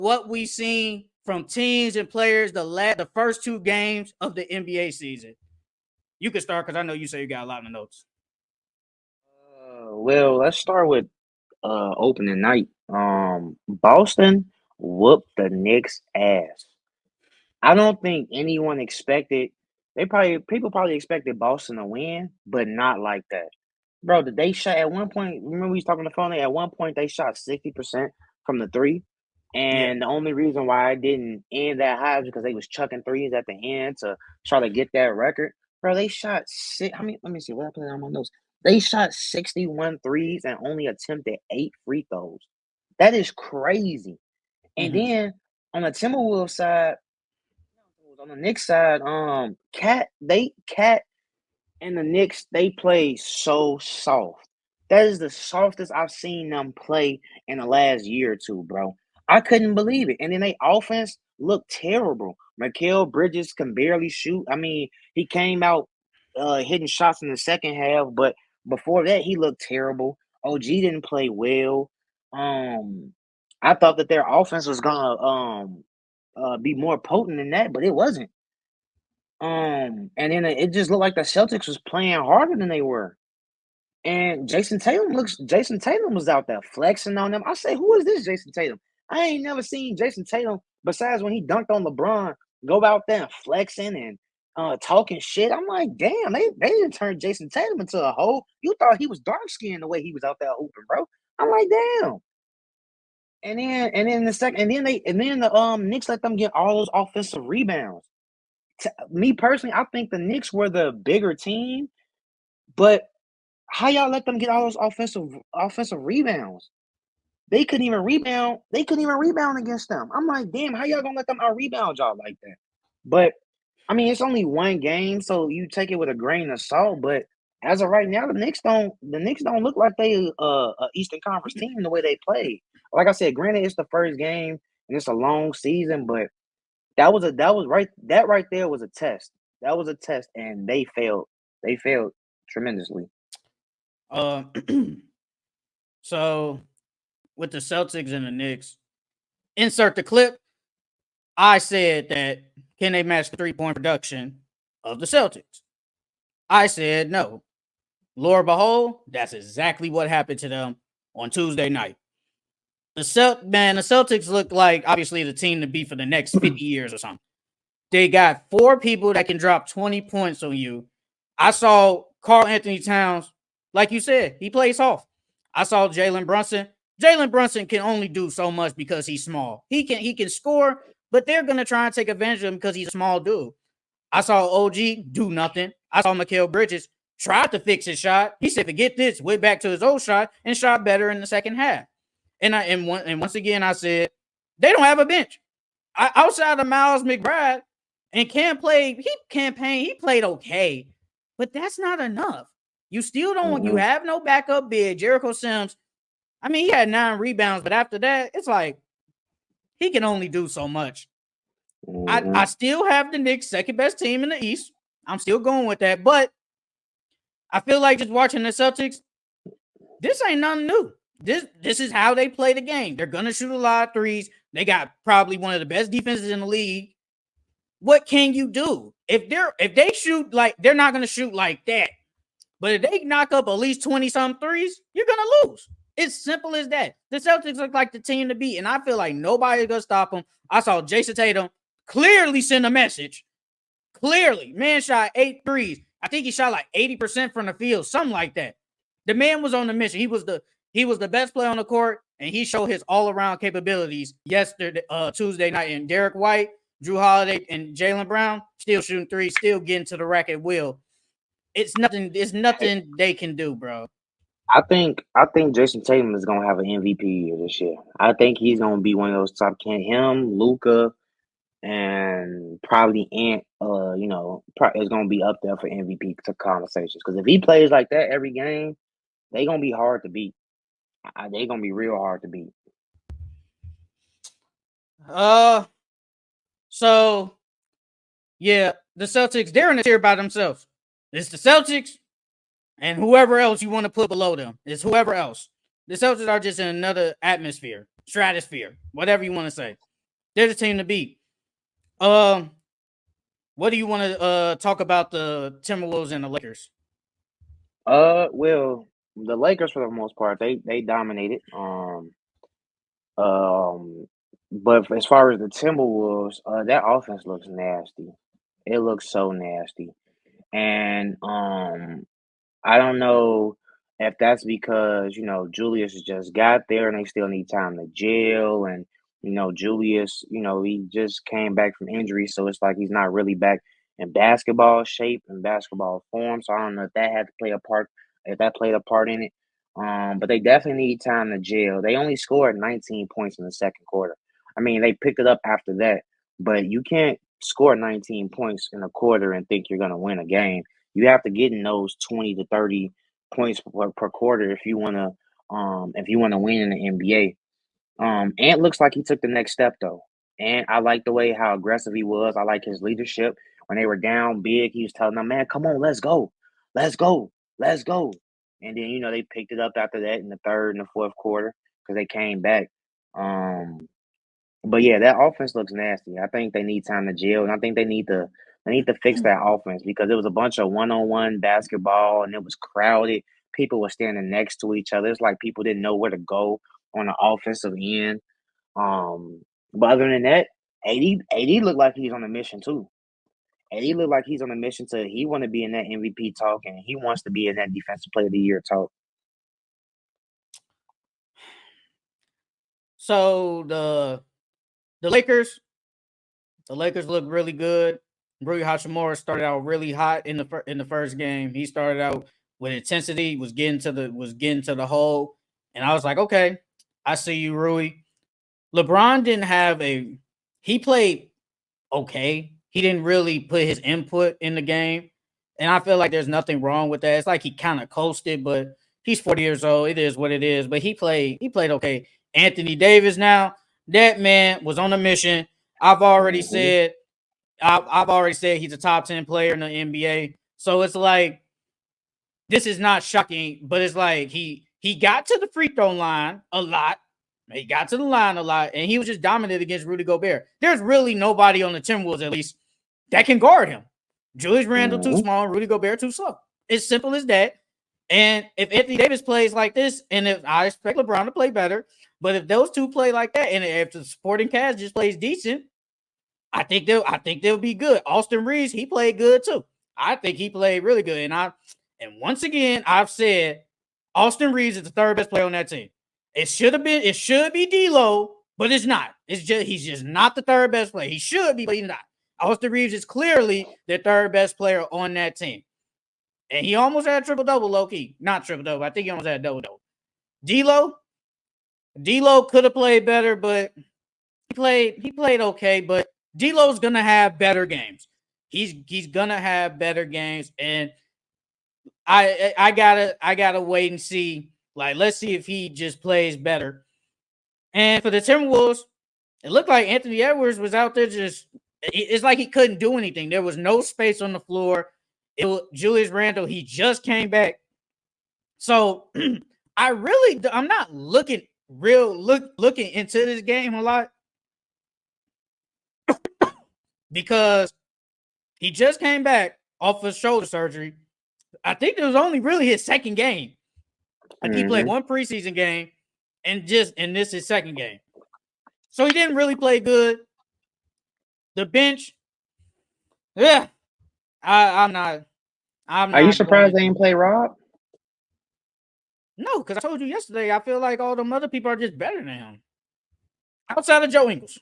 what we seen from teams and players the first 2 games of the NBA season? You can start because I know you say you got a lot of notes. Well, let's start with opening night. Boston whooped the Knicks ass. I don't think anyone expected. People probably expected Boston to win, but not like that. Bro, did they shot at one point? Remember we was talking on the phone. At one point, they shot 60% from the three, Yeah. and the only reason why it didn't end that high is because they was chucking threes at the end to try to get that record. Bro, they shot six. How many? Let me see. What I put on my notes? They shot 61 threes and only attempted 8 free throws. That is crazy. And Mm-hmm. then on the Timberwolves side, on the Knicks side, Cat and the Knicks, they play so soft. That is the softest I've seen them play in the last year or two, bro. I couldn't believe it. And then they offense looked terrible. Mikal Bridges can barely shoot. I mean, he came out hitting shots in the second half, but before that, he looked terrible. OG didn't play well. Um, I thought that their offense was gonna be more potent than that, but it wasn't. And then it just looked like the Celtics was playing harder than they were. And Jason Tatum was out there flexing on them. I say, who is this Jason Tatum? I ain't never seen Jason Tatum besides when he dunked on LeBron go out there and flexing and talking shit. I'm like, damn, they didn't turn Jason Tatum into a hoe. You thought he was dark skinned the way he was out there hooping, bro. I'm like, damn. And then the second and then the Knicks let them get all those offensive rebounds. Me personally, I think the Knicks were the bigger team, but how y'all let them get all those offensive rebounds? They couldn't even rebound. They couldn't even rebound against them. I'm like, damn, how y'all gonna let them out rebound y'all like that? But I mean, it's only one game, so you take it with a grain of salt. But as of right now, the Knicks don't look like they a Eastern Conference team the way they play. Like I said, granted, it's the first game and it's a long season, but that right there was a test. That was a test, and they failed. They failed tremendously. Uh, so with the Celtics and the Knicks, insert the clip. I said that can they match the 3-point production of the Celtics? I said no. Lo and behold, that's exactly what happened to them on Tuesday night. The Celtics look like obviously the team to beat for the next 50 years or something. They got 4 people that can drop 20 points on you. I saw Karl Anthony Towns, like you said, he plays off. I saw Jalen Brunson. Jalen Brunson can only do so much because he's small. He can score, but they're gonna try and take advantage of him because he's a small dude. I saw OG do nothing. I saw Mikal Bridges tried to fix his shot. He said, "Forget this," went back to his old shot and shot better in the second half. And once again, I said they don't have a bench. Outside of Miles McBride and he played okay, but that's not enough. You still don't. You Hmm. have no backup big. Jericho Sims. I mean, he had 9 rebounds, but after that, it's like he can only do so much. I Hmm. still have the Knicks second best team in the East. I'm still going with that, but I feel like just watching the Celtics, this ain't nothing new. This is how they play the game. They're gonna shoot a lot of threes. They got probably one of the best defenses in the league. What can you do? If they shoot like they're not gonna shoot like that, but if they knock up at least 20 some threes, you're gonna lose. It's simple as that. The Celtics look like the team to beat, and I feel like nobody's gonna stop them. I saw Jason Tatum clearly send a message. Clearly, man shot 8 threes. I think he shot like 80% from the field, something like that. The man was on the mission. He was the best player on the court, and he showed his all around capabilities yesterday, Tuesday night. And Derek White, Drew Holiday, and Jalen Brown still shooting threes, still getting to the rack at will. It's nothing. It's nothing they can do, bro. I think Jason Tatum is gonna have an MVP year this year. I think he's gonna be one of those top can him, Luca, and probably Ant. Is gonna be up there for MVP to conversations. Because if he plays like that every game, they gonna be hard to beat. They gonna be real hard to beat. Uh, so yeah, the Celtics they're in a tier by themselves. It's the Celtics and whoever else you want to put below them. It's whoever else. The Celtics are just in another atmosphere, stratosphere, whatever you want to say. They're the team to beat. What do you want to talk about the Timberwolves and the Lakers? Well, the Lakers for the most part they dominated. Um, but as far as the Timberwolves, that offense looks nasty. It looks so nasty, and I don't know if that's because, Julius just got there and they still need time to gel. And, Julius, he just came back from injury. So it's like he's not really back in basketball shape and basketball form. So I don't know if that had to play a part, if that played a part in it. But they definitely need time to gel. They only scored 19 points in the second quarter. I mean, they picked it up after that, but you can't score 19 points in a quarter and think you're going to win a game. You have to get in those 20 to 30 points per quarter if you want to win in the NBA. Ant looks like he took the next step though. And I like the way how aggressive he was. I like his leadership. When they were down big, he was telling them, "Man, come on, let's go. Let's go. Let's go." And then, they picked it up after that in the third and the fourth quarter because they came back. Um but yeah, that offense looks nasty. I think they need time to gel, and I think they need to fix that offense because it was a bunch of one-on-one basketball, and it was crowded. People were standing next to each other. It's like people didn't know where to go on the offensive end. Um, but other than that, AD looked like he's on a mission too. AD looked like he's on a mission to he want to be in that MVP talk, and he wants to be in that Defensive Player of the Year talk. So the Lakers, look really good. Rui Hachimura started out really hot in the first game. He started out with intensity, was getting to the hole, and I was like, okay, I see you, Rui. LeBron didn't have a he played okay. He didn't really put his input in the game. And I feel like there's nothing wrong with that. It's like he kind of coasted, but he's 40 years old. It is what it is. But he played okay. Anthony Davis now, that man was on a mission. I've already Hmm. said I've already said he's a top 10 player in the NBA. So it's like this is not shocking, but it's like he got to the free throw line a lot. He got to the line a lot, and he was just dominant against Rudy Gobert. There's really nobody on the Timberwolves, at least, that can guard him. Julius Randle too Hmm. small, Rudy Gobert too slow. It's simple as that. And if Anthony Davis plays like this, and if I expect LeBron to play better, but if those two play like that, and if the supporting cast just plays decent, I think they'll be good. Austin Reeves, he played good too. I think he played really good. And once again, I've said Austin Reeves is the third best player on that team. It should be D'Lo, but it's not. He's just not the third best player. He should be, but he's not. Austin Reeves is clearly the third best player on that team. And he almost had a triple double, low key. Not triple double. I think he almost had a double double. D'Lo, D'Lo could have played better, but he played okay. But D'Lo's gonna have better games. He's gonna have better games, and I gotta wait and see. Like, let's see if he just plays better. And for the Timberwolves, it looked like Anthony Edwards was out there just. It's like he couldn't do anything. There was no space on the floor. It was Julius Randle. He just came back. So I'm not looking into this game a lot because he just came back off of shoulder surgery. I think it was only really his second game. Like, he played Hmm. one preseason game and this is his second game. So he didn't really play good. The bench, yeah. I'm not I'm Are you not surprised going they didn't play Rob? no, because I told you yesterday, I feel like all them other people are just better than him. Outside of Joe Ingles.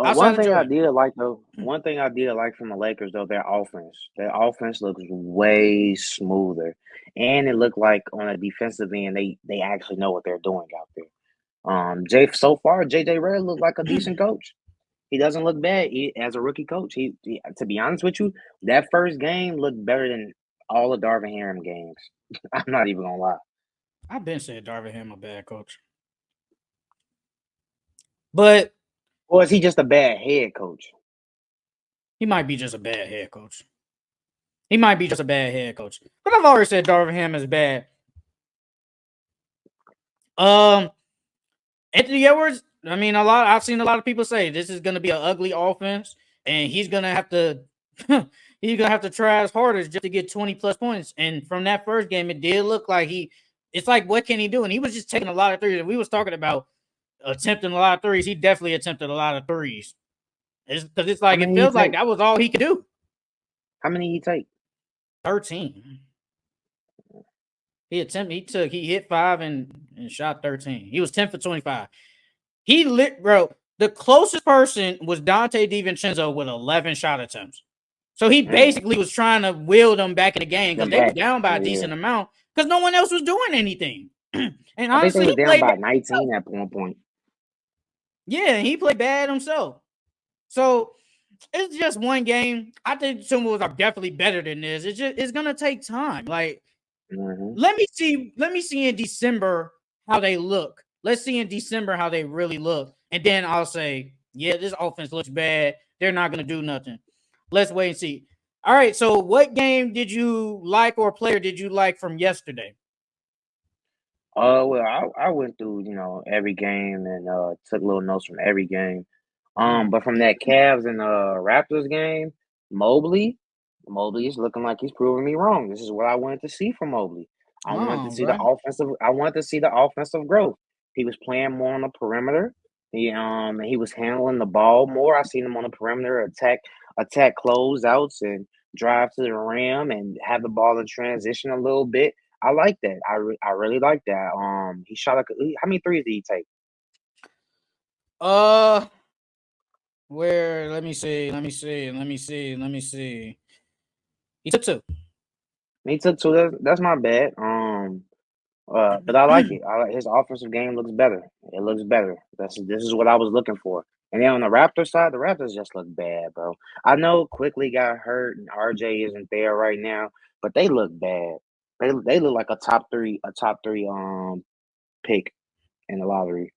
Outside One of thing Joe I Ingles. did like though, one thing I did like from the Lakers though, their offense. Their offense looks way smoother, and it looked like on a defensive end, they actually know what they're doing out there. So far, JJ Redick looked like a decent coach. He doesn't look bad as a rookie coach. To be honest with you, that first game looked better than all of Darvin Ham games. I'm not even gonna lie. I've been saying Darvin Ham a bad coach. But Or is he just a bad head coach? he might be just a bad head coach. He might be just a bad head coach. But I've already said Darvin Ham is bad. Um, Anthony Edwards, I mean, I've seen a lot of people say this is going to be an ugly offense, and he's going to have to he's going to have to try his hardest just to get 20 plus points. And from that first game, it did look like it's like, what can he do? And he was just taking a lot of threes. And we was talking about attempting a lot of threes. He definitely attempted a lot of threes. Because it's How like, it many he feels like take? that was all he could do. How many he take? 13. He hit 5 and shot 13. He was 10 for 25. Bro, the closest person was Dante DiVincenzo with 11 shot attempts. So he basically was trying to will them back in the game because Them they was back. down by a Yeah. decent amount because no one else was doing anything. And I think they honestly, was he down played by bad. 19 at one point. Yeah, he played bad himself. So it's just one game. I think Timberwolves are definitely better than this. It's gonna take time. Like, let me see in December how they look. Let's see in December how they really look. And then I'll say, yeah, this offense looks bad. They're not going to do nothing. Let's wait and see. All right, so what game did you like or player did you like from yesterday? Well, I went through, every game and took little notes from every game. But from that Cavs and Raptors game, Mobley, Mobley is looking like he's proving me wrong. This is what I wanted to see from Mobley. I wanted to see the Bro. offensive. I wanted to see the offensive growth. He was playing more on the perimeter. He was handling the ball more. I seen him on the perimeter, attack closeouts and drive to the rim and have the ball in transition a little bit. I like that. I really like that. He shot how many threes did he take? Where? Let me see. He took 2. He took two. That's not bad. But I like it. His offensive game looks better. It looks better. This is what I was looking for. And then on the Raptors side, the Raptors just look bad, bro. I know Quickly got hurt and RJ isn't there right now, but they look bad. They look like a top three pick in the lottery.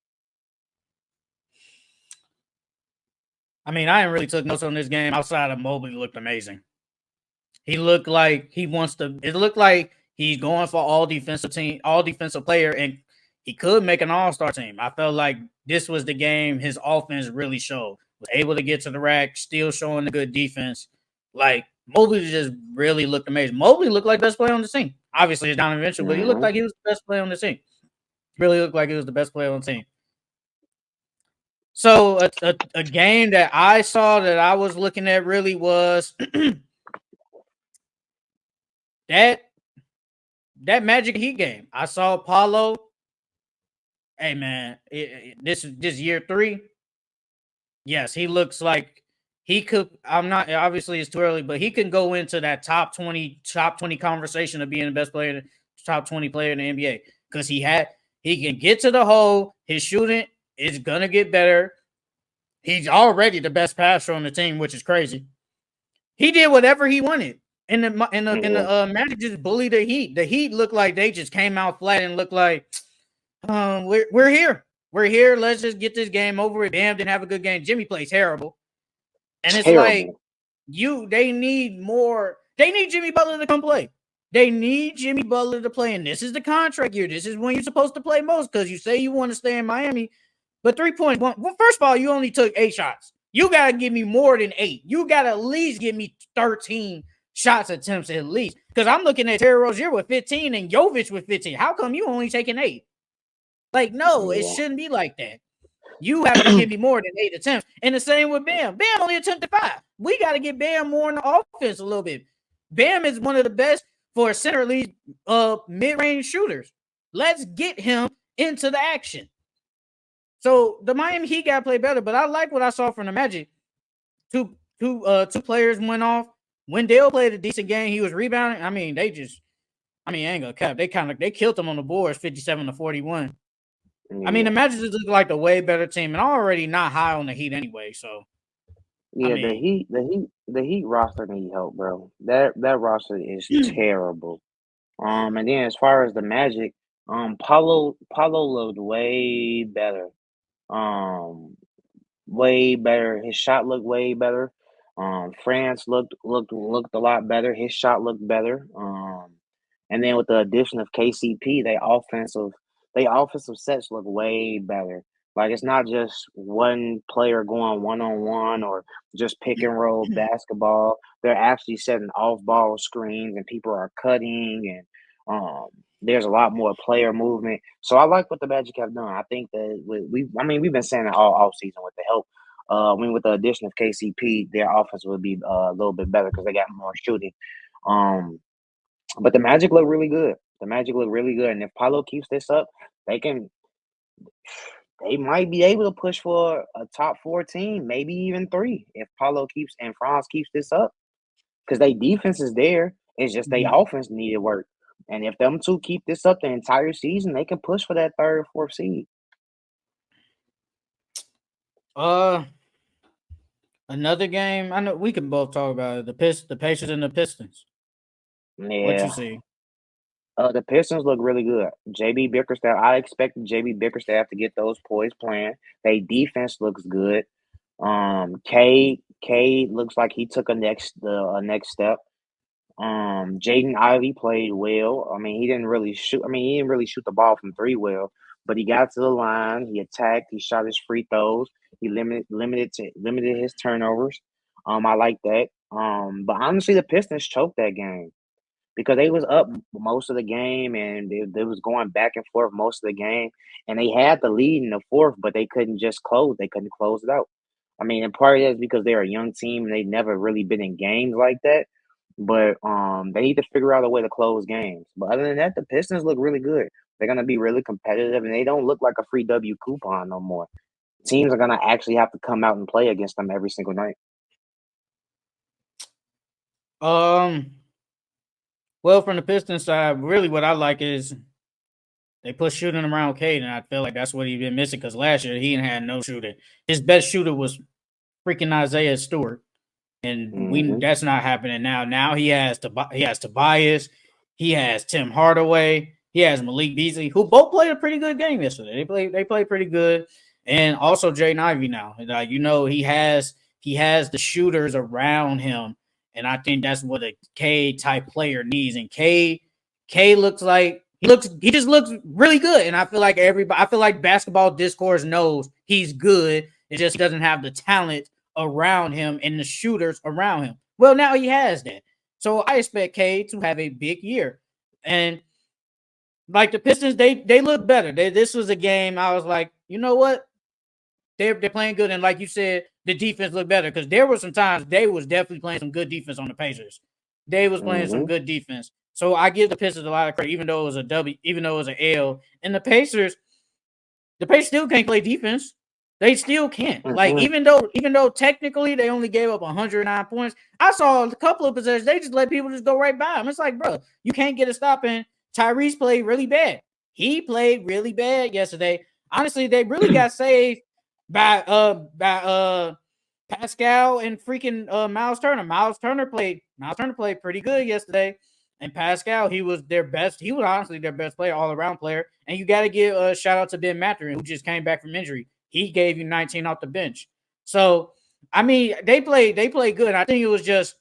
I mean, I didn't really took notes on this game outside of Mobley looked amazing. He looked like he wants to. It looked like he's going for all defensive player, and he could make an all-star team. I felt like this was the game his offense really showed. Was able to get to the rack, still showing the good defense. Like, Mobley just really looked amazing. Mobley looked like the best player on the team. Obviously, it's Donovan Mitchell, but he looked like he was the best player on the team. Really looked like he was the best player on the team. So a game that I saw that I was looking at really was that Magic Heat game. I saw Paulo. Hey man, this is year 3. Yes, he looks like he could. I'm not, obviously it's too early, but he can go into that top 20 conversation of being the best player, top 20 player in the NBA because he can get to the hole. His shooting is gonna get better. He's already the best passer on the team, which is crazy. He did whatever he wanted. And the Magic just bullied the Heat. The Heat looked like they just came out flat and looked like, we're here. We're here. Let's just get this game over with. Bam didn't have a good game. Jimmy plays terrible. And it's like, they need more. They need Jimmy Butler to come play. They need Jimmy Butler to play. And this is the contract year. This is when you're supposed to play most because you say you want to stay in Miami. But 3 points. Well, first of all, you only took 8 shots. You got to give me more than 8. You got to at least give me 13 shots attempts at least. Because I'm looking at Terry Rozier with 15 and Jovic with 15. How come you only taking 8? Like, no, it shouldn't be like that. You have to give me more than 8 attempts. And the same with Bam. Bam only attempted 5. We got to get Bam more in the offense a little bit. Bam is one of the best for center league mid-range shooters. Let's get him into the action. So the Miami Heat got to play better, but I like what I saw from the Magic. Two players went off. Wendell played a decent game. He was rebounding. I mean, I ain't gonna cap. They killed them on the boards, 57-41. I mean, the Magic just look like the way better team, and I'm already not high on the Heat anyway. So yeah, the Heat roster need help, bro. That roster is terrible. And then as far as the Magic, Paulo looked way better. Way better. His shot looked way better. France looked a lot better. His shot looked better. And then with the addition of KCP, they offensive sets look way better. Like it's not just one player going one on one or just pick and roll basketball. They're actually setting off ball screens and people are cutting there's a lot more player movement. So I like what the Magic have done. I think that I mean we've been saying it all off season with the help. With the addition of KCP, their offense will be a little bit better because they got more shooting. Um, but the Magic look really good. The Magic look really good, and if Paolo keeps this up, they can they might be able to push for a top four team, maybe even three, if Paulo keeps and Franz keeps this up. Because they defense is there. It's just they Mhm. offense needed work. And if them two keep this up the entire season, they can push for that third, fourth seed. Uh, another game. I know we can both talk about it. The Pacers and the Pistons. What you Yeah. see? The Pistons look really good. JB Bickerstaff, I expected JB Bickerstaff to get those poise playing. They defense looks good. K looks like he took a next step. Jaden Ivey played well. I mean, he didn't really shoot. I mean, he didn't really shoot the ball from three well, but he got to the line. He attacked. He shot his free throws. He limited his turnovers. I like that. But honestly, the Pistons choked that game because they was up most of the game and they was going back and forth most of the game, and they had the lead in the fourth, but they couldn't just close. They couldn't close it out. I mean, and part of that is because they're a young team and they've never really been in games like that. But they need to figure out a way to close games. But other than that, the Pistons look really good. They're gonna be really competitive, and they don't look like a free W coupon no more. Teams are gonna actually have to come out and play against them every single night. Um, well, from the Pistons side, really what I like is they put shooting around Cade, and I feel like that's what he's been missing because last year he had no shooting. His best shooter was freaking Isaiah Stewart, and Hmm. that's not happening now. Now he has Tobias, he has Tim Hardaway, he has Malik Beasley, who both played a pretty good game yesterday. They played pretty good, and also Jaden Ivey now. He has the shooters around him, and I think that's what a K type player needs. And K looks like he just looks really good, and I feel like basketball discourse knows he's good. It just doesn't have the talent around him and the shooters around him. Well, now he has that. So I expect Cade to have a big year. And like the Pistons, they look better. This was a game I was like, you know what? They're playing good. And like you said, the defense looked better because there were some times they was definitely playing some good defense on the Pacers. They was playing some Hmm. good defense. So I give the Pistons a lot of credit, even though it was a W, even though it was an L. And the Pacers still can't play defense. They still can't. Like Hmm. even though technically they only gave up 109 points, I saw a couple of possessions. They just let people just go right by them. It's like, bro, you can't get a stop in. Tyrese played really bad. He played really bad yesterday. Honestly, they really got saved by Pascal and freaking Miles Turner. Miles Turner played pretty good yesterday. And Pascal, he was their best. He was honestly their best player, all around player. And you got to give a shout out to Ben Mathurin, who just came back from injury. He gave you 19 off the bench. So I mean, they played good. I think it was just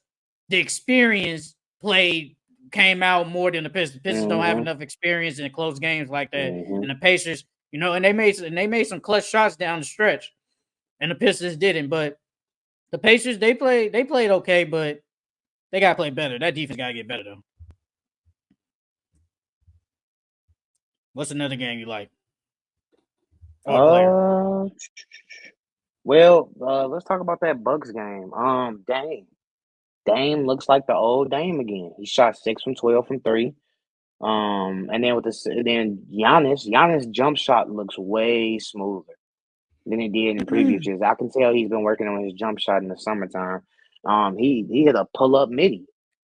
the experience came out more than the Pistons. Pistons don't have Hmm. enough experience in close games like that. Hmm. And the Pacers, and they made some clutch shots down the stretch, and the Pistons didn't. But the Pacers, they played okay, but they gotta play better. That defense gotta get better though. What's another game you like or a player? Uh, well, let's talk about that Bucks game. Dame looks like the old Dame again. He shot 6 from 12 from three. And then Giannis jump shot looks way smoother than it did in previous years. I can tell he's been working on his jump shot in the summertime. He hit a pull up midi.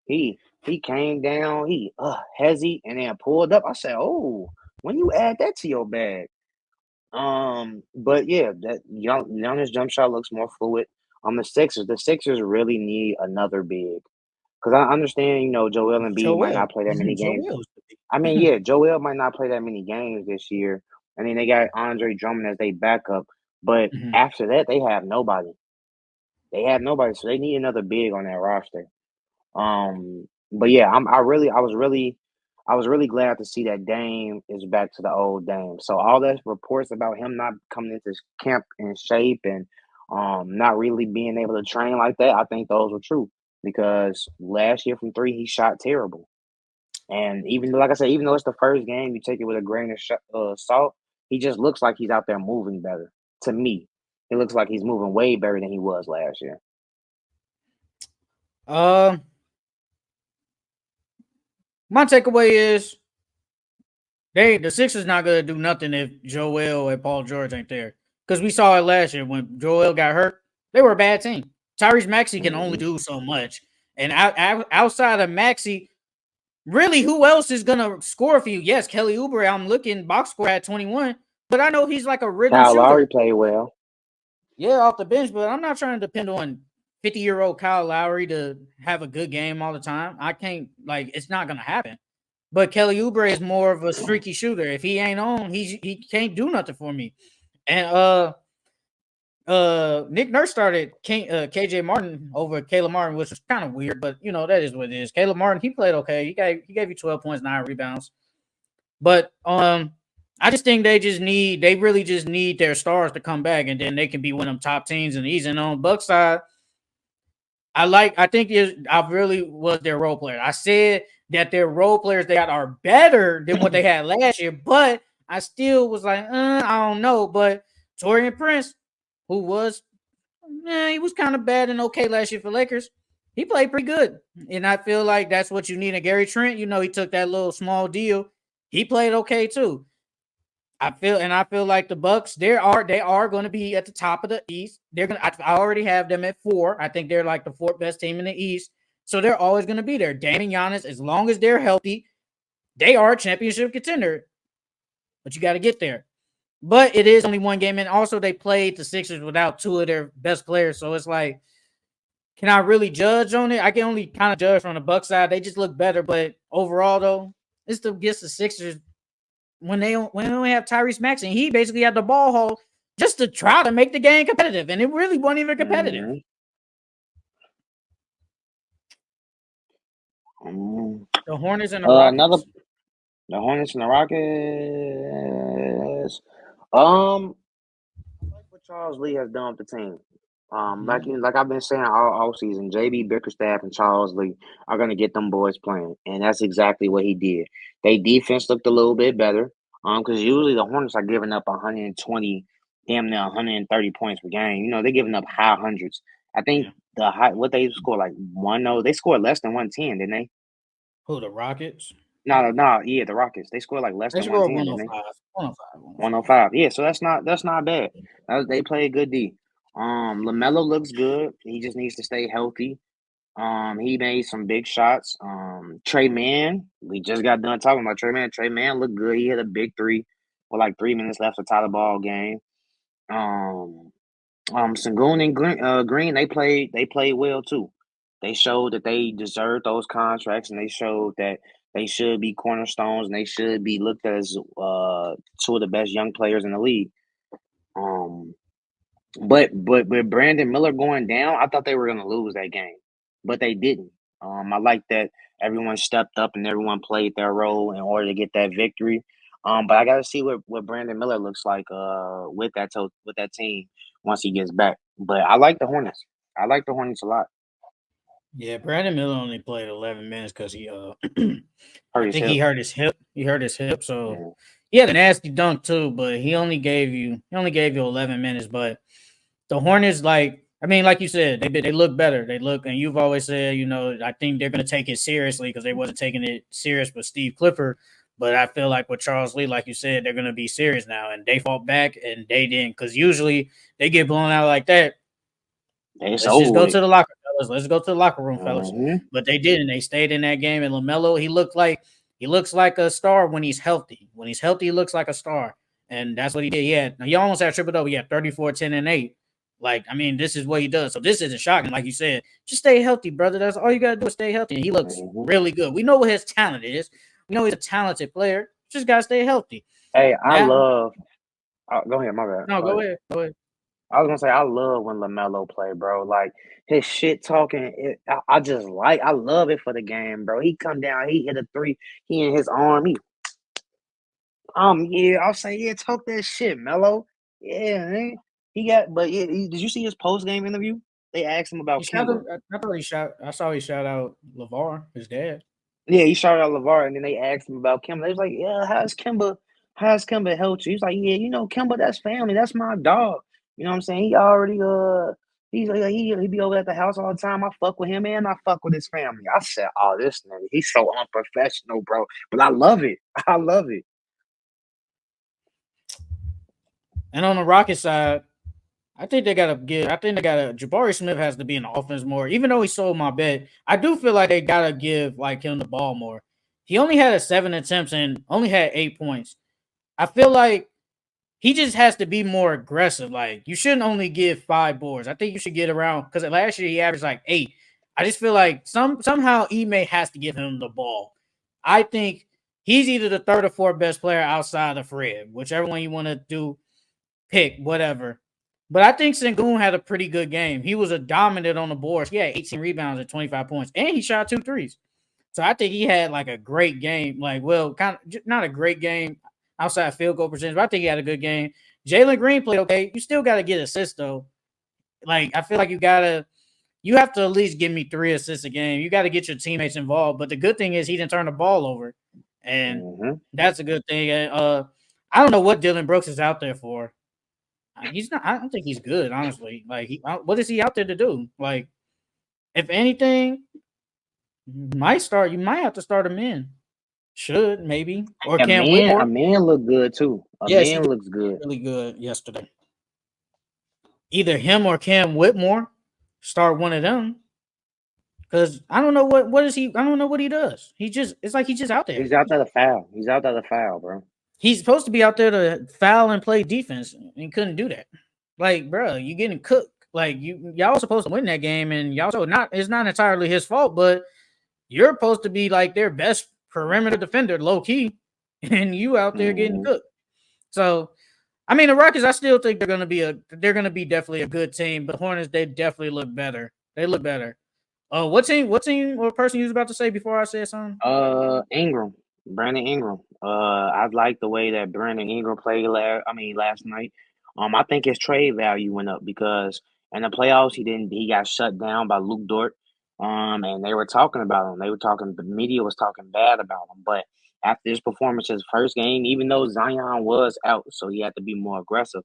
He came down, he hezzy and then pulled up. I said, oh, when you add that to your bag. But yeah, that Giannis jump shot looks more fluid. The Sixers really need another big. Because I understand, Joel Embiid might Joel. not play that many games. Joel's I the mean, big. yeah, Joel might not play that many games this year. I mean, they got Andre Drummond as their backup, but Mhm. after that, they have nobody. They have nobody, so they need another big on that roster. But yeah, I was really I was really glad to see that Dame is back to the old Dame. So all those reports about him not coming into camp in shape and not really being able to train like that, I think those were true because last year from three he shot terrible. And even like I said, even though it's the first game, you take it with a grain of salt. He just looks like he's out there moving better. To me, it looks like he's moving way better than he was last year. My takeaway is the Sixers not gonna do nothing if Joel and Paul George ain't there. Because we saw it last year when Joel got hurt, they were a bad team. Tyrese Maxey can only do so much, and outside of Maxey, really, who else is gonna score for you? Yes, Kelly Oubre. I'm looking box score at 21, but I know he's like a rhythm Kyle shooter. Lowry played well. Yeah, off the bench, but I'm not trying to depend on 50-year-old Kyle Lowry to have a good game all the time. I can't it's not gonna happen. But Kelly Oubre is more of a streaky shooter. If he ain't on, he can't do nothing for me. And Nick Nurse started KJ Martin over Caleb Martin, which was kind of weird, but that is what it is. Caleb Martin, he played okay. He gave you 12 points, 9 rebounds. But I just think they really just need their stars to come back, and then they can be one of them top teams in the East. And on Bucks side, I think I really was their role player. I said that their role players they got are better than what they had last year, but I still was like, I don't know. But Torian Prince, who was, he was kind of bad and okay last year for Lakers. He played pretty good, and I feel like that's what you need. And Gary Trent, he took that little small deal. He played okay too. I feel like the Bucks, they are going to be at the top of the East. I already have them at 4. I think they're like the 4th best team in the East. So they're always going to be there. Dame and Giannis, as long as they're healthy, they are a championship contender. But you got to get there. But it is only one game, and also they played the Sixers without 2 of their best players. So it's like, can I really judge on it? I can only kind of judge from the Bucks side. They just look better, but overall though, it's against the Sixers. When they only have Tyrese Maxey, he basically had the ball haul just to try to make the game competitive, and it really wasn't even competitive. The Hornets and the Rockets. The Hornets and the Rockets. I like what Charles Lee has done with the team. Like I've been saying all season, JB Bickerstaff and Charles Lee are gonna get them boys playing, and that's exactly what he did. They defense looked a little bit better. Because usually the Hornets are giving up 120, damn near 130 points per game. They're giving up high hundreds. I think what they score like 1-0. They scored less than 110, didn't they? Who, the Rockets? No, yeah, the Rockets. They scored like less than 110, didn't they? 105. Yeah, so that's not bad. They play a good D. LaMelo looks good. He just needs to stay healthy. He made some big shots. Trey Mann, we just got done talking about Trey Mann. Trey Mann looked good. He hit a big 3 with like 3 minutes left to tie the ball game. Sengun and Green, they played well too. They showed that they deserve those contracts, and they showed that they should be cornerstones, and they should be looked at as 2 of the best young players in the league. But with Brandon Miller going down, I thought they were going to lose that game, but they didn't. I like that everyone stepped up and everyone played their role in order to get that victory. But I got to see what Brandon Miller looks like with that team once he gets back. But I like the Hornets. I like the Hornets a lot. Yeah, Brandon Miller only played 11 minutes because he he hurt his hip. He hurt his hip, so he had a nasty dunk too. But he only gave you 11 minutes. But the Hornets, like you said, they look better. They look, and you've always said, I think they're going to take it seriously because they wasn't taking it serious with Steve Clifford. But I feel like with Charles Lee, like you said, they're going to be serious now, and they fought back and they didn't, because usually they get blown out like that. Let's just go to the locker, fellas. Let's go to the locker room, fellas. But they didn't. They stayed in that game. And LaMelo, he looks like a star when he's healthy. When he's healthy, he looks like a star. And that's what he did. He almost had triple double. He had 34, 10, and 8. This is what he does. So this isn't shocking. Like you said, just stay healthy, brother. That's all you got to do is stay healthy. And he looks really good. We know what his talent is. We know he's a talented player. Just got to stay healthy. Hey, I love – go ahead, my bad. No, go ahead. I was gonna say I love when LaMelo play, bro. Like his shit talking, I just I love it for the game, bro. He come down, he hit a three, he in his arm, yeah, I'll say, yeah, talk that shit, Melo. Yeah, man. But yeah, did you see his post game interview? They asked him He about shouted. Kimba. I thought he shot. I saw he shout out LeVar, his dad. Yeah, he shouted out LeVar, and then they asked him about Kimba. They was like, yeah, how's Kimba helped you? He's like, yeah, Kimba, that's family, that's my dog. You know what I'm saying? He already he's like he be over at the house all the time. I fuck with him and I fuck with his family. I said, oh, this nigga, he's so unprofessional, bro. But I love it. I love it. And on the Rocket side, I think they gotta give. I think they gotta. Jabari Smith has to be in the offense more. Even though he sold my bet, I do feel like they gotta give like him the ball more. He only had 7 attempts and only had 8 points. I feel like he just has to be more aggressive. Like you shouldn't only give 5 boards. I think you should get around because last year he averaged like 8. I just feel like somehow Ime has to give him the ball. I think he's either the third or fourth best player outside of Fred, whichever one you want to do, pick whatever. But I think Sengun had a pretty good game. He was a dominant on the boards. He had 18 rebounds and 25 points, and he shot 2 threes. So I think he had like a great game. Like, well, kind of not a great game outside field goal percentage, but I think he had a good game. Jalen Green played okay. You still got to get assists though. Like, I feel like you have to at least give me 3 assists a game. You got to get your teammates involved. But the good thing is he didn't turn the ball over, and that's a good thing. I don't know what Dylan Brooks is out there for. He's not. I don't think he's good, honestly. Like, what is he out there to do? Like, if anything, you might have to start him in. Should maybe or A Cam man, Whitmore. a man look good too. A Yes, he man did looks good. really good yesterday. Either him or Cam Whitmore. Start one of them. Because I don't know what is he. I don't know what he does. It's like he's just out there. He's out there to foul. He's out there to foul, bro. He's supposed to be out there to foul and play defense, and he couldn't do that. Like, bro, you getting cooked. Like y'all supposed to win that game, and y'all so not. It's not entirely his fault, but you're supposed to be like their best perimeter defender, low key, and you out there getting cooked. So, I mean, the Rockets, I still think they're gonna be definitely a good team, but Hornets, they definitely look better. They look better. What team or person you was about to say before I said something? Ingram, Brandon Ingram. I like the way that Brandon Ingram played last night. I think his trade value went up because in the playoffs he got shut down by Luke Dort. And they were talking about him. The media was talking bad about him. But after his performance, his first game, even though Zion was out, so he had to be more aggressive.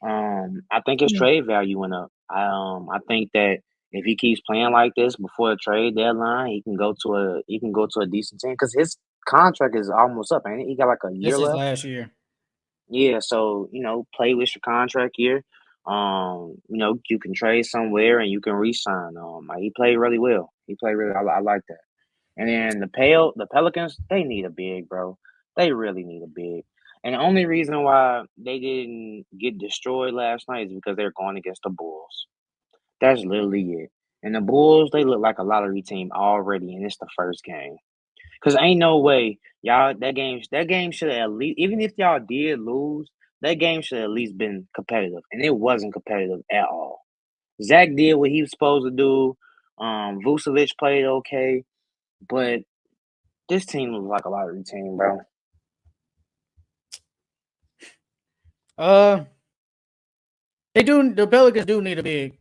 I think his trade value went up. I think that if he keeps playing like this before the trade deadline, he can go to a decent team because his contract is almost up, ain't it? He got like a year This is left. last year. Yeah, so play with your contract year. You can trade somewhere and you can re-sign. He played really well. I like that. And then the Pelicans, they need a big, bro. They really need a big. And the only reason why they didn't get destroyed last night is because they're going against the Bulls. That's literally it. And the Bulls, they look like a lottery team already, and it's the first game. Cause ain't no way y'all that game should have at least, even if y'all did lose, that game should have at least been competitive, and it wasn't competitive at all. Zach did what he was supposed to do. Vucevic played okay, but this team looks like a lottery team, bro. The Pelicans do need a big.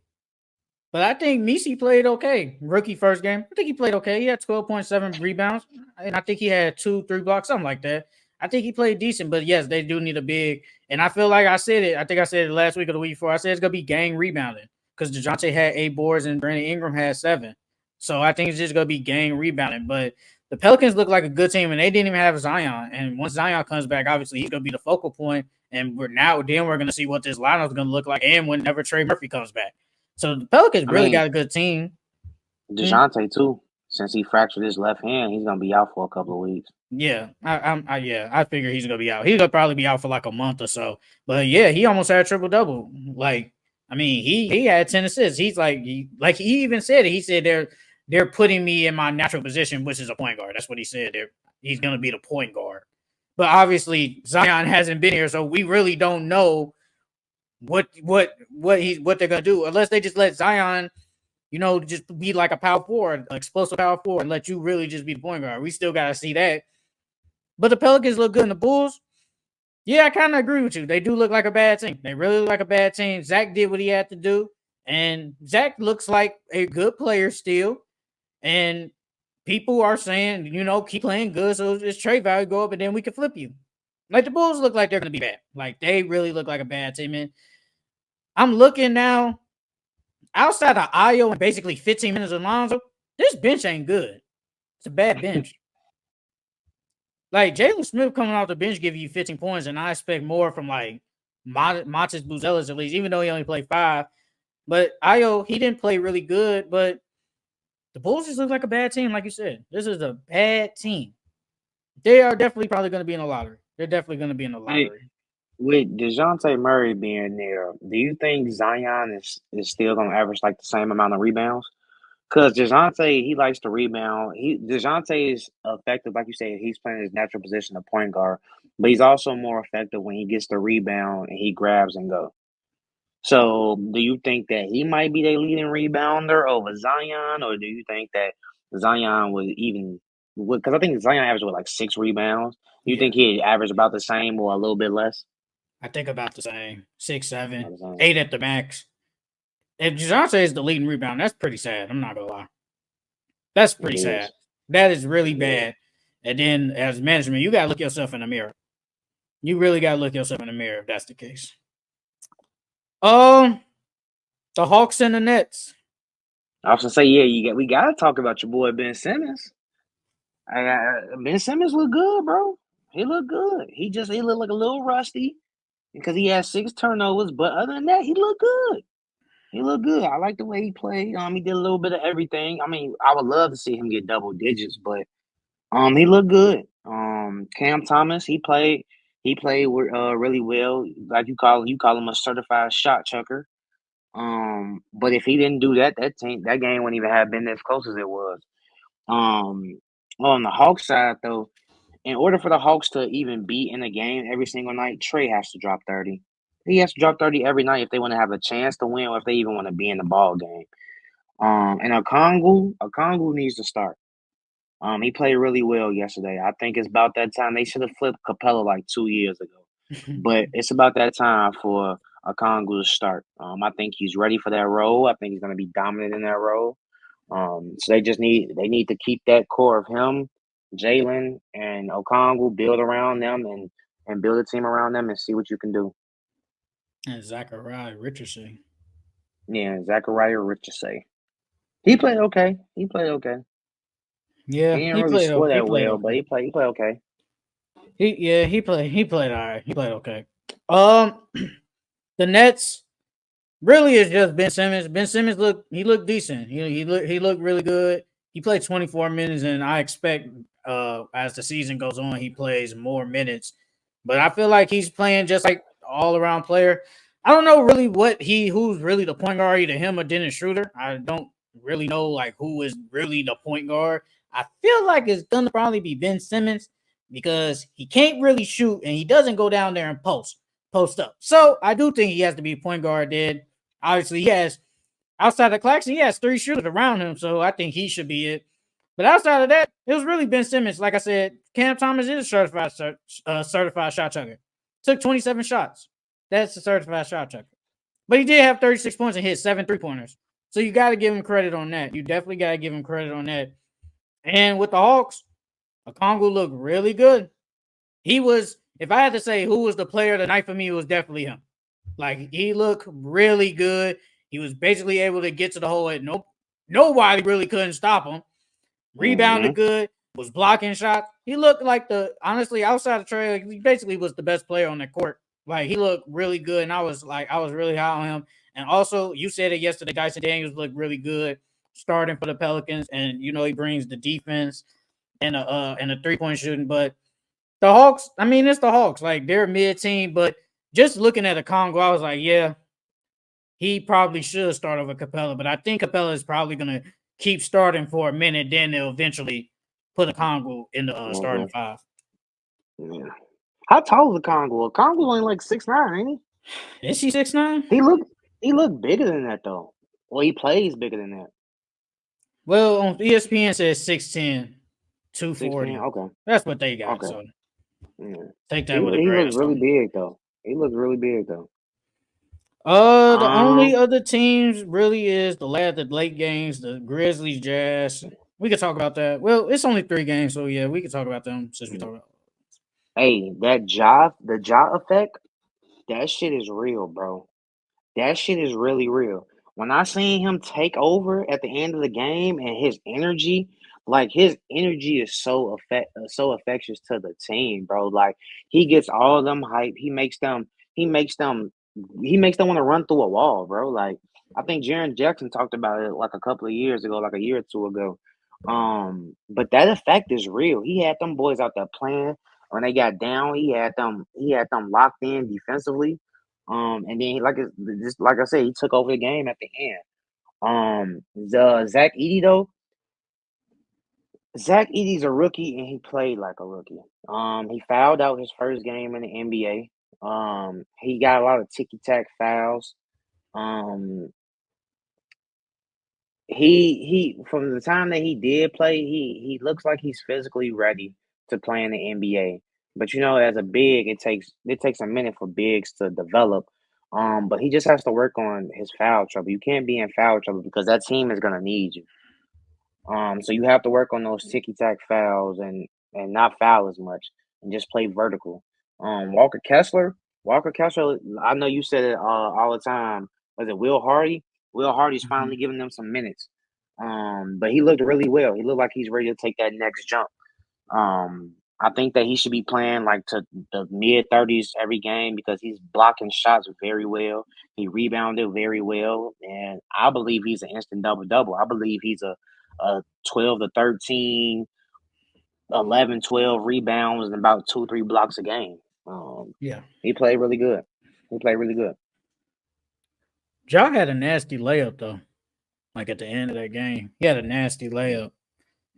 But I think Misi played okay. Rookie first game. I think he played okay. He had 12.7 rebounds. And I think he had 2-3 blocks, something like that. I think he played decent, but yes, they do need a big. And I feel like I said it. I think I said it last week or the week before. I said it's gonna be gang rebounding because DeJounte had 8 boards and Brandon Ingram had 7. So I think it's just gonna be gang rebounding. But the Pelicans look like a good team, and they didn't even have Zion. And once Zion comes back, obviously he's gonna be the focal point. And we're gonna see what this lineup is gonna look like, and whenever Trey Murphy comes back. So the Pelicans really got a good team. DeJounte too. Since he fractured his left hand, he's gonna be out for a couple of weeks. Yeah, I figure he's gonna be out. He's gonna probably be out for like a month or so. But yeah, he almost had a triple double. Like, I mean, he had 10 assists. He's he even said it. He said they're putting me in my natural position, which is a point guard. That's what he said. He's gonna be the point guard. But obviously Zion hasn't been here, so we really don't know what they're gonna do unless they just let Zion, just be like a power forward, explosive power forward, and let you really just be the point guard. We still gotta see that. But the Pelicans look good in the Bulls. Yeah, I kind of agree with you. They do look like a bad team. They really look like a bad team. Zach did what he had to do, and Zach looks like a good player still. And people are saying, keep playing good so his trade value go up, and then we can flip you. Like the Bulls look like they're gonna be bad. Like they really look like a bad team. And I'm looking now outside of Ayo and basically 15 minutes of Lonzo. This bench ain't good. It's a bad bench. Like Jalen Smith coming off the bench giving you 15 points, and I expect more from like Montes Buzelis at least, even though he only played 5. But Ayo, he didn't play really good, but the Bulls just look like a bad team, like you said. This is a bad team. They are definitely probably going to be in the lottery. They're definitely going to be in the Hey, lottery. with DeJounte Murray being there, do you think Zion is still gonna average like the same amount of rebounds? Because DeJounte, he likes to rebound. DeJounte is effective, like you said, he's playing his natural position of point guard, but he's also more effective when he gets the rebound and he grabs and go. So, do you think that he might be the leading rebounder over Zion, or do you think that Zion was even? Because I think Zion averaged like 6 rebounds. You Yeah, think he'd average about the same or a little bit less? I think about the same. 6, 7, About the same. 8 at the max. If DeJounte is the leading rebound, that's pretty sad. I'm not going to lie. That's It pretty sad. is. That is really It is. bad. And then as management, you got to look yourself in the mirror. You really got to look yourself in the mirror if that's the case. Um, the Hawks and the Nets. I was gonna say, yeah, we gotta talk about your boy Ben Simmons. Ben Simmons look good, bro. He look good. He looked like a little rusty because he had 6 turnovers, but other than that, he looked good. He looked good. I like the way he played. He did a little bit of everything. I mean, I would love to see him get double digits, but he looked good. Cam Thomas, he played really well. Like you call him a certified shot chucker. But if he didn't do that, that game wouldn't even have been as close as it was. Um, on the Hawks side, though, in order for the Hawks to even be in the game every single night, Trey has to drop 30. He has to drop 30 every night if they want to have a chance to win or if they even want to be in the ball game. And Okongwu needs to start. He played really well yesterday. I think it's about that time. They should have flipped Capella like 2 years ago. But it's about that time for Okongwu to start. I think he's ready for that role. I think he's going to be dominant in that role. So they need to keep that core of him, Jalen, and Okongwu, build around them and build a team around them and see what you can do. And Zachariah Richardson. Yeah, Zachariah Richardson. He played okay. He played okay. Yeah, He didn't really score he that played well, but okay. he played okay. He played all right. He played okay. Um, the Nets really is just Ben Simmons. Ben Simmons looked decent. He looked really good. He played 24 minutes, and I expect as the season goes on, he plays more minutes. But I feel like he's playing just like all around player. I don't know really who's really the point guard, either him or Dennis Schroeder. I don't really know like who is really the point guard. I feel like it's gonna probably be Ben Simmons because he can't really shoot and he doesn't go down there and post up. So I do think he has to be point guard. Then obviously he has outside of Claxton, he has 3 shooters around him, so I think he should be it. But outside of that, it was really Ben Simmons. Like I said, Cam Thomas is a certified shot chucker. Took 27 shots. That's a certified shot chucker. But he did have 36 points and hit 7 3-pointers. So you got to give him credit on that. You definitely got to give him credit on that. And with the Hawks, Okongwu looked really good. He was, if I had to say who was the player of the night for me, it was definitely him. Like he looked really good. He was basically able to get to the hole and nobody really couldn't stop him. Mm-hmm. Rebounded good, was blocking shots. He looked like honestly, outside of Trey, he basically was the best player on the court. Like he looked really good, and I was really high on him. And also, you said it yesterday, Dyson Daniels looked really good starting for the Pelicans, and he brings the defense and a 3-point shooting. But the Hawks, I mean, it's the Hawks. Like they're a mid team, but just looking at the Congo, I was like, yeah, he probably should start over Capella, but I think Capella is probably going to keep starting for a minute. Then they'll eventually put a Congo in the starting Mm-hmm. 5. Yeah. How tall is the Congo? Congo's only like 6'9", ain't he? Is he 6'9"? He looked bigger than that though. Well, he plays bigger than that. Well, on ESPN says 6'10", 16. 240. Okay. That's what they got. Okay. So Yeah. take He that with a he grain looks of really salt. big though. He looks really big though. The only Um. other teams really is the late games, the Grizzlies, Jazz. We could talk about that. Well, it's only 3 games, so yeah, we could talk about them since we talk about. Hey, the Ja effect, that shit is real, bro. That shit is really real. When I seen him take over at the end of the game and his energy is so infectious to the team, bro. Like he gets all of them hype. He makes them he makes them want to run through a wall, bro. Like I think Jaren Jackson talked about it like a couple of years ago, like a year or two ago. But that effect is real. He had them boys out there playing. When they got down, he had them locked in defensively. And then just like I said, he took over the game at the end. The Zach Edey though, Zach Edey's a rookie and he played like a rookie. He fouled out his first game in the NBA. He got a lot of ticky tack fouls. Um, he from the time that he did play, he looks like he's physically ready to play in the NBA. But as a big, it takes a minute for bigs to develop. But he just has to work on his foul trouble. You can't be in foul trouble because that team is gonna need you. So you have to work on those ticky tack fouls and not foul as much and just play vertical. Walker Kessler. I know you said it all the time. Was it Will Hardy? Will Hardy's finally Mhm. giving them some minutes. But he looked really well. He looked like he's ready to take that next jump. I think that he should be playing like to the mid 30s every game because he's blocking shots very well. He rebounded very well, and I believe he's an instant double double. I believe he's a 12 to 13, 11, 12 rebounds and about 2, 3 blocks a game. Um, Yeah, he played really good. He played really good. Ja had a nasty layup though. Like at the end of that game, he had a nasty layup,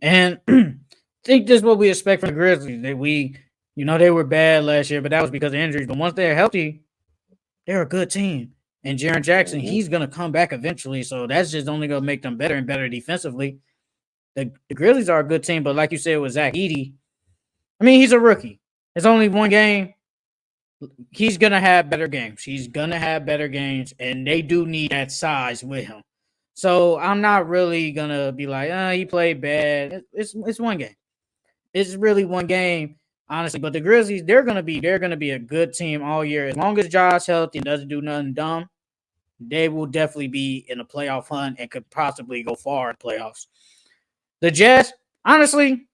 and I think this is what we expect from the Grizzlies. They were bad last year, but that was because of injuries. But once they're healthy, they're a good team. And Jaren Jackson, Hmm. he's gonna come back eventually, so that's just only gonna make them better and better defensively. The Grizzlies are a good team, but like you said with Zach Edey, I mean he's a rookie. It's only 1 game. He's gonna have better games. He's gonna have better games, and they do need that size with him. So I'm not really gonna be like, he played bad. It's 1 game. It's really 1 game, honestly. But the Grizzlies, they're gonna be a good team all year. As long as Josh healthy and doesn't do nothing dumb, they will definitely be in a playoff hunt and could possibly go far in playoffs. The Jazz, honestly,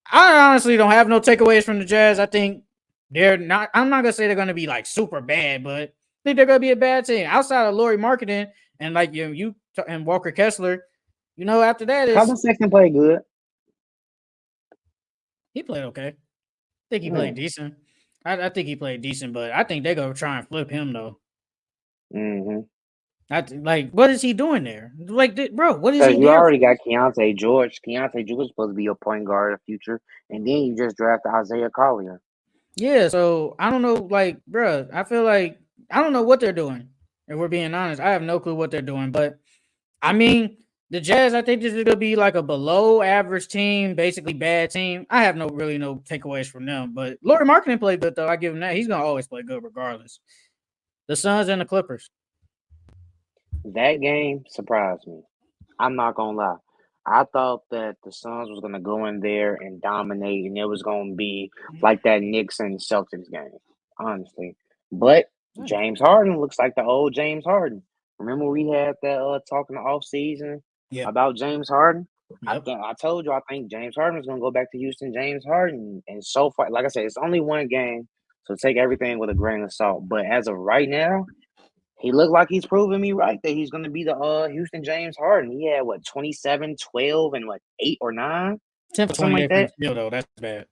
I honestly don't have no takeaways from the Jazz. I think they're not. I'm not gonna say they're gonna be like super bad, but I think they're gonna be a bad team outside of Laurie Marketing and like you and Walker Kessler. After that is Colin Sexton played good. he played okay. I think he Yeah. played decent. I think he played decent, but I think they're gonna try and flip him though. Mm-hmm. Like, what is he doing there? Like, bro, what is Because he you there already for? got Keontae George. Keontae George is supposed to be a point guard in the future. And then you just drafted Isaiah Collier. Yeah, so I don't know, like, bro, I feel like I don't know what they're doing. If we're being honest, I have no clue what they're doing. But I mean, the Jazz, I think this is gonna be like a below average team, basically bad team. I have no takeaways from them. But Laurie Marketing played good though. I give him that. He's gonna always play good regardless. The Suns and the Clippers. That game surprised me. I'm not gonna lie. I thought that the Suns was gonna go in there and dominate, and it was gonna be like that Knicks and Celtics game, honestly. But Nice. James Harden looks like the old James Harden. Remember we had that talk in the off season Yeah. about James Harden? Yep. I told you I think James Harden is gonna go back to Houston. James Harden, and so far, like I said, it's only 1 game, so take everything with a grain of salt. But as of right now. He looked like he's proving me right that he's going to be the Houston James Harden. He had what 27, 12, and what 8 or 9 10 for or something like 28 from the that. field though. That's bad.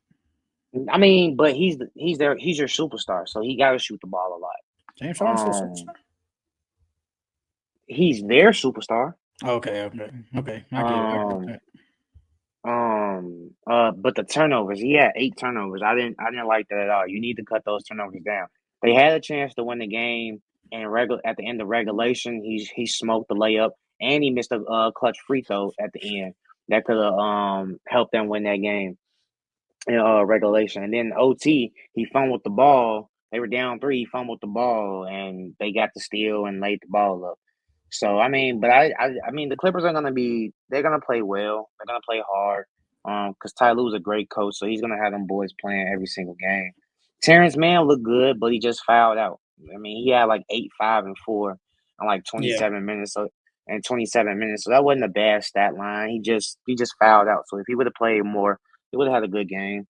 I mean, but he's your superstar, so he got to shoot the ball a James Harden's still lot. superstar. He's their superstar. Okay. I get it. I get Um, that. but the turnovers, he had 8 turnovers. I didn't like that at all. You need to cut those turnovers down. They had a chance to win the game, and at the end of regulation, he smoked the layup, and he missed a clutch free throw at the end that could have helped them win that game in regulation. And then OT, he fumbled the ball. They were down 3. He fumbled the ball, and they got the steal and laid the ball up. So I mean, but I mean, the Clippers are they're gonna play well. They're gonna play hard. Because Ty Lue's a great coach, so he's gonna have them boys playing every single game. Terrence Mann looked good, but he just fouled out. I mean, he had like 8, 5, and 4 in like Yeah. 27 minutes. So 27 minutes, so that wasn't a bad stat line. He just fouled out. So if he would have played more, he would have had a good game.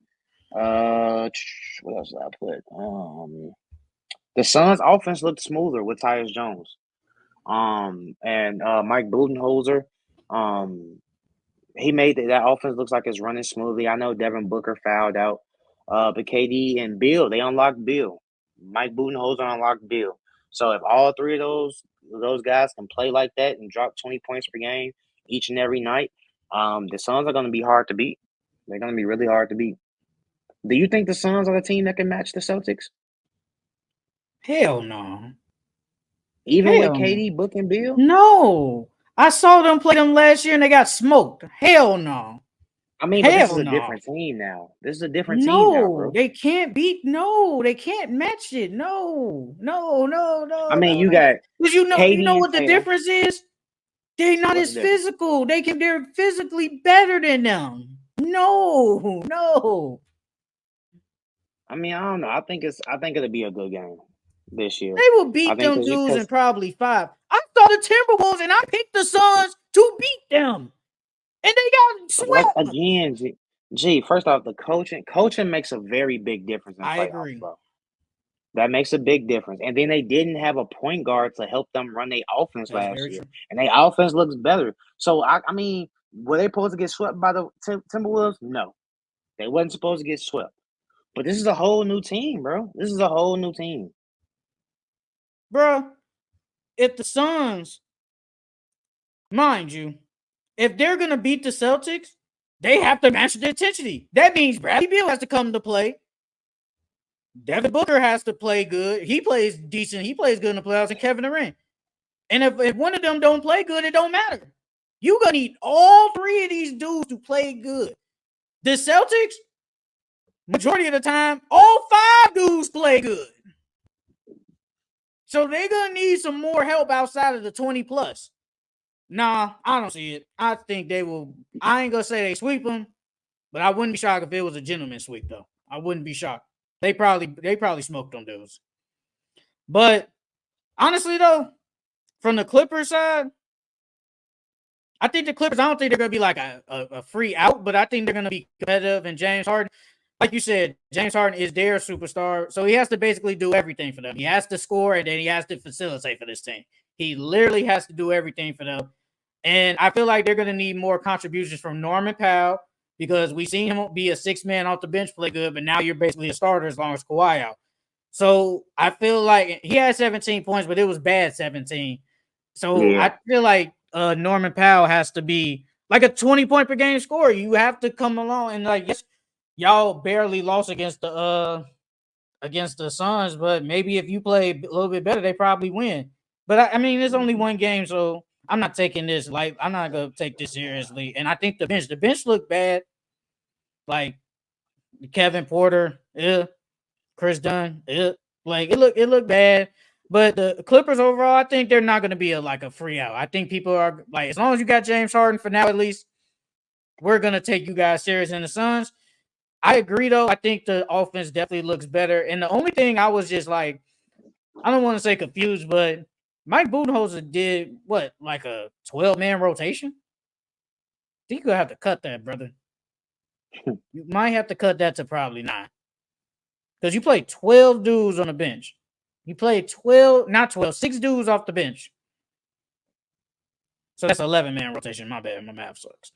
What else did I put? The Suns' offense looked smoother with Tyus Jones. And Mike Budenholzer, he made that offense looks like it's running smoothly. I know Devin Booker fouled out, but KD and Bill, they unlocked Bill. Mike Budenholzer unlocked Bill. So if all 3 of those guys can play like that and drop 20 points per game each and every night, the Suns are going to be hard to beat. They're going to be really hard to beat. Do you think the Suns are the team that can match the Celtics? Hell no. Even with Hell no. KD, Book, and Bill? No. I saw them play them last year and they got smoked. Hell no. I mean, but this is Hell a no. different team now. This is a different team now, bro. They can't beat. No, they can't match it. No. I mean, you got because you know KD and what the Tatum. difference is. They're not What's as the difference? physical. They're physically better than them. No. I mean, I don't know. I think it'll be a good game this year. They will beat them dudes in because probably 5. I saw the Timberwolves and I picked the Suns to beat them, and they got swept. again, G. First off, the coaching makes a very big difference in I playoffs, agree. bro. That makes a big difference. And then they didn't have a point guard to help them run their offense That's last very year, true. and their offense looks better. So I mean, were they supposed to get swept by the Timberwolves? No, they wasn't supposed to get swept. But this is a whole new team, bro. This is a whole new team. Bro, if the Suns, mind you, if they're going to beat the Celtics, they have to match the intensity. That means Bradley Beal has to come to play. Devin Booker has to play good. He plays decent. He plays good in the playoffs, and Kevin Durant. And if one of them don't play good, it don't matter. You're going to need all 3 of these dudes to play good. The Celtics, majority of the time, all 5 dudes play good. So they're going to need some more help outside of the 20 plus. Nah, I don't see it. I think they will. I ain't going to say they sweep them, but I wouldn't be shocked if it was a gentleman's sweep, though. I wouldn't be shocked. They probably smoked them dudes. But honestly, though, from the Clippers side, I think the Clippers, I don't think they're going to be like a free out, but I think they're going to be competitive. And James Harden, like you said, James Harden is their superstar. So he has to basically do everything for them. He has to score, and then he has to facilitate for this team. He literally has to do everything for them. And I feel like they're going to need more contributions from Norman Powell, because we've seen him be a 6-man off the bench, play good, but now you're basically a starter as long as Kawhi out. So I feel like he had 17 points, but it was bad 17. So yeah. I feel like Norman Powell has to be like a 20-point per game scorer. You have to come along and like, yes, y'all barely lost against the Suns, but maybe if you play a little bit better, they probably win. But I mean, it's only one game, so I'm not taking this like I'm not gonna take this seriously. And I think the bench looked bad. Like Kevin Porter, Chris Dunn, like it looked bad. But the Clippers overall, I think they're not going to be a free out. I think people are like, as long as you got James Harden for now, at least, we're going to take you guys serious. In the Suns, I agree though. I think the offense definitely looks better. And the only thing I was just like, I don't want to say confused, but Mike Budenholzer did what, like a 12-man rotation? I think you'll have to cut that, brother. You might have to cut that to probably 9. Because you played 12 dudes on the bench. You played 6 dudes off the bench. So that's 11-man rotation. My bad. My math sucks.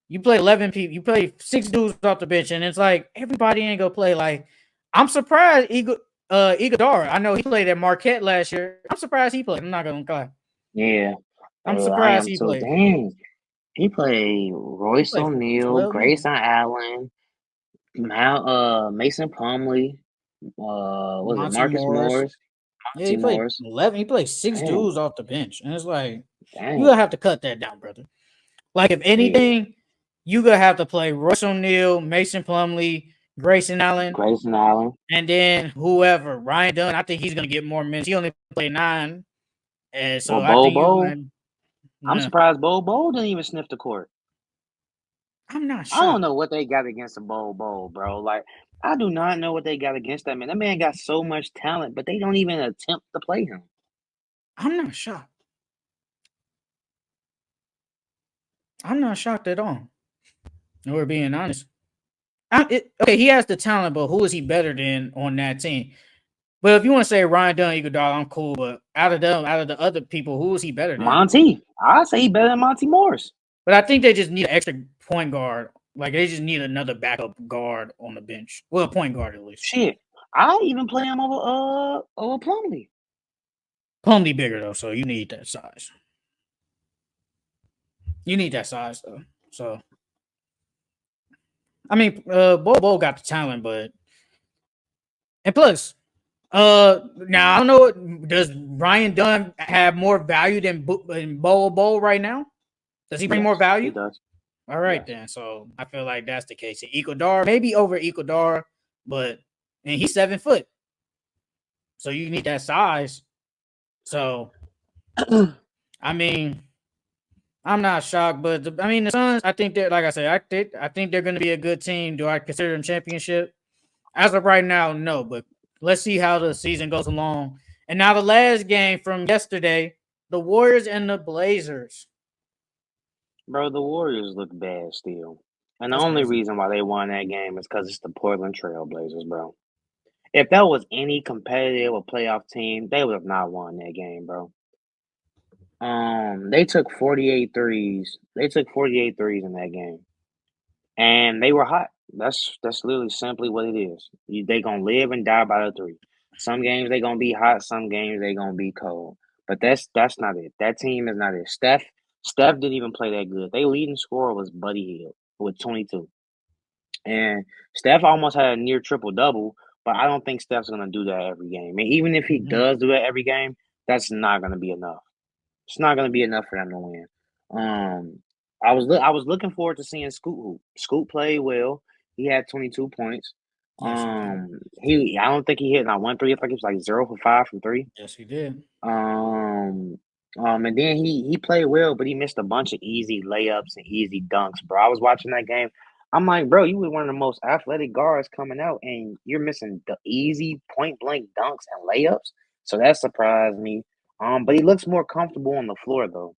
You play 11 people. You play 6 dudes off the bench, and it's like everybody ain't gonna play. Like, I'm surprised Iguodala. I know he played at Marquette last year. I'm surprised he played. I'm not gonna lie. Yeah. I'm surprised he played. Dang. He played Royce O'Neal, Grayson Allen, Mason Plumlee. Was it Monty Marcus Morris. Morris? Yeah, he Monty played Morris. 11. He played 6 Damn. dudes off the bench. And it's like, you Dang. going to have to cut that down, brother. Like, if Yeah. anything, you going to have to play Royce O'Neal, Mason Plumlee, Grayson Allen, Grayson Allen. and then whoever. Ryan Dunn, I think he's going to get more minutes. He only played 9. And so Well, I think I'm yeah. surprised Bo didn't even sniff the court. I'm not I shocked. don't know what they got against a Bo, bro. Like, I do not know what they got against that man. That man got so much talent, but they don't even attempt to play him. I'm not shocked. I'm not shocked at all. We're being honest. Okay, he has the talent, but who is he better than on that team? But if you want to say Ryan Dunn, Iguodala, I'm cool. But out of the other people, who is he better than? Monty. I say he better than Monty Morris. But I think they just need an extra point guard. Like, they just need another backup guard on the bench. Well, a point guard at least. Shit. I'll even play him over Plumlee. Plumlee bigger though, so you need that size. You need that size though. So I mean, Bo got the talent, but and plus, now I don't know. Does Ryan Dunn have more value than Bo right now? Does he bring more value? He does. All right, then. So I feel like that's the case. Iguodala, maybe over Iguodala, and he's 7 foot, so you need that size. So, I mean, I'm not shocked, but the Suns. I think they're, like I said, I think they're going to be a good team. Do I consider them championship? As of right now, no. But let's see how the season goes along. And now the last game from yesterday, the Warriors and the Blazers. Bro, the Warriors look bad still. And the That's only crazy. reason why they won that game is because it's the Portland Trail Blazers, bro. If that was any competitive or playoff team, they would have not won that game, bro. They took 48 threes. They took 48 threes in that game. And they were hot. That's literally simply what it is. They gonna live and die by the three. Some games they gonna be hot, some games they gonna be cold. But that's not it. That team is not it. Steph didn't even play that good. Their leading scorer was Buddy Hield with 22. And Steph almost had a near triple double, but I don't think Steph's gonna do that every game. And even if he does do that every game, that's not gonna be enough. It's not gonna be enough for them to win. I was looking forward to seeing Scoot hoop. Scoot played well. He had 22 points. Yes, I don't think he hit not 1 3. I think it was like 0 for 5 from 3. yes, he did. And then he played well, but he missed a bunch of easy layups and easy dunks, bro. I was watching that game. I'm like, bro, you were one of the most athletic guards coming out, and you're missing the easy point blank dunks and layups. So that surprised me. But he looks more comfortable on the floor though.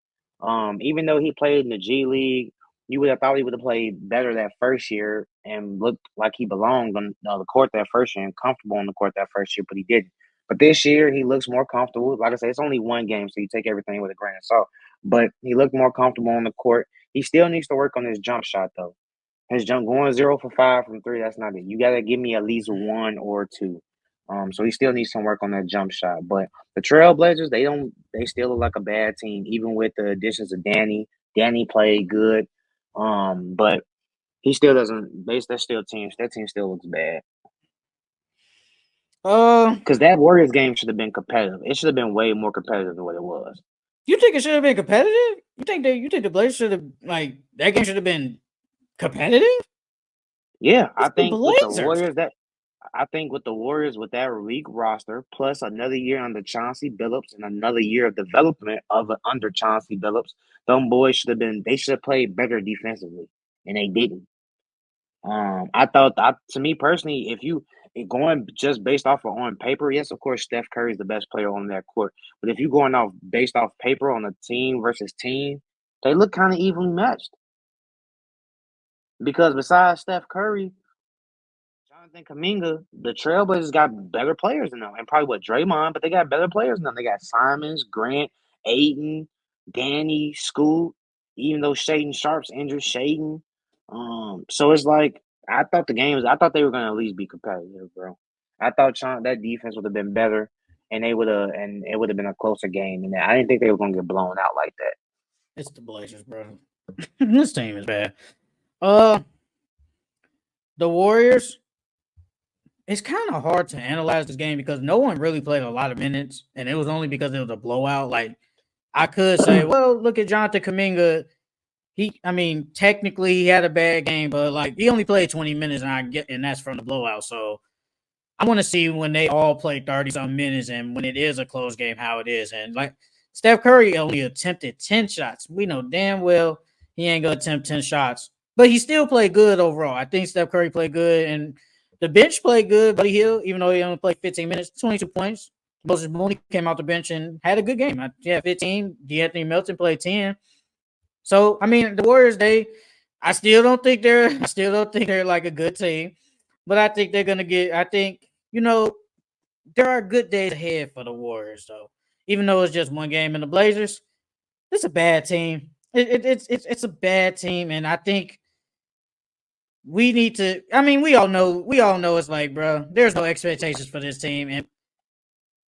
Even though he played in the G League, you would have thought he would have played better that first year and looked like he belonged on the court that first year and comfortable on the court that first year, but he didn't. But this year, he looks more comfortable. Like I said, it's only one game, so you take everything with a grain of salt. But he looked more comfortable on the court. He still needs to work on his jump shot, though. His jump going 0 for 5 from 3, that's not it. You got to give me at least 1 or 2. So he still needs some work on that jump shot. But the Trailblazers, they still look like a bad team, even with the additions of Danny. Danny played good. But he still doesn't. That team still looks bad. Because that Warriors game should have been competitive. It should have been way more competitive than what it was. You think it should have been competitive? You think the Blazers should have that game should have been competitive? Yeah, It's I think with the Blazers. Warriors with that weak roster, plus another year under Chauncey Billups and another year of development under Chauncey Billups, them boys should have played better defensively, and they didn't. To me personally, if you going just based off of on paper, yes, of course, Steph Curry is the best player on that court. But if you're going off based off paper on a team versus team, they look kind of evenly matched. Because besides Steph Curry, Jonathan Kuminga, the Trailblazers got better players than them, and probably Draymond, but they got better players than them. They got Simons, Grant, Aiden, Danny, Scoot. Even though Shaden Sharp's injured, Shaden. So it's like I thought they were gonna at least be competitive, bro. I thought that defense would have been better, and it would have been a closer game. And I didn't think they were gonna get blown out like that. It's the Blazers, bro. This team is bad. The Warriors. it's kind of hard to analyze this game because no one really played a lot of minutes, and it was only because it was a blowout. Like I could say, well, look at Jonathan Kuminga. Technically he had a bad game, but like he only played 20 minutes, and that's from the blowout. So I want to see when they all play 30-something minutes and when it is a close game, how it is. And like Steph Curry only attempted 10 shots. We know damn well he ain't gonna attempt 10 shots, but he still played good overall. I think Steph Curry played good, and the bench played good. Buddy Hield, even though he only played 15 minutes, 22 points. Moses Mooney came out the bench and had a good game. 15. DeAnthony Melton played 10. So the Warriors, I still don't think they're like a good team, but I think they're gonna get. I think there are good days ahead for the Warriors, though. Even though it's just one game in the Blazers, it's a bad team. It's a bad team, and I think we need to. We all know it's like, bro, there's no expectations for this team, and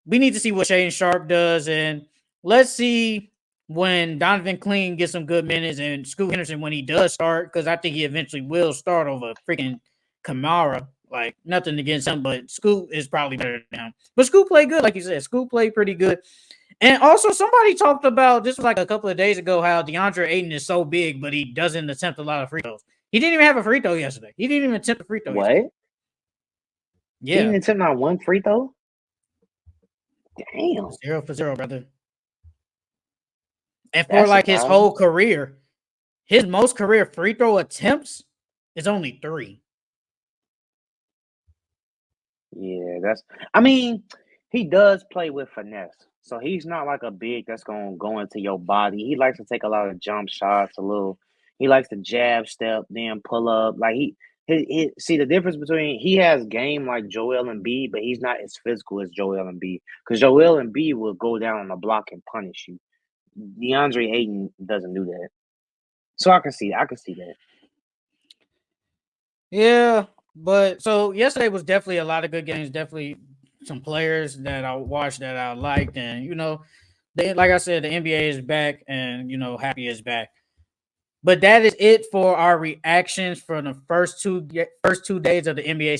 we need to see what Shaden Sharp does, and let's see when Donovan Clean gets some good minutes and Scoot Henderson when he does start, because I think he eventually will start over freaking Kamara. Like, nothing against him, but Scoot is probably better than him. But Scoot played good, like you said. Scoot played pretty good. And also, somebody talked about, this was like a couple of days ago, how DeAndre Ayton is so big, but he doesn't attempt a lot of free throws. He didn't even have a free throw yesterday. He didn't even attempt a free throw yesterday. What? Yeah. He didn't attempt not one free throw? Damn. 0 for 0, brother. And for like his whole career, his most career free throw attempts is only 3. Yeah, he does play with finesse. So he's not like a big that's gonna go into your body. He likes to take a lot of jump shots, he likes to jab step, then pull up. Like he see the difference between he has game like Joel Embiid, but he's not as physical as Joel Embiid. Because Joel Embiid will go down on the block and punish you. DeAndre Ayton doesn't do that. So I can see that. Yeah, but so yesterday was definitely a lot of good games. Definitely some players that I watched that I liked, and like I said, the NBA is back, and happy is back. But that is it for our reactions for the first two days of the NBA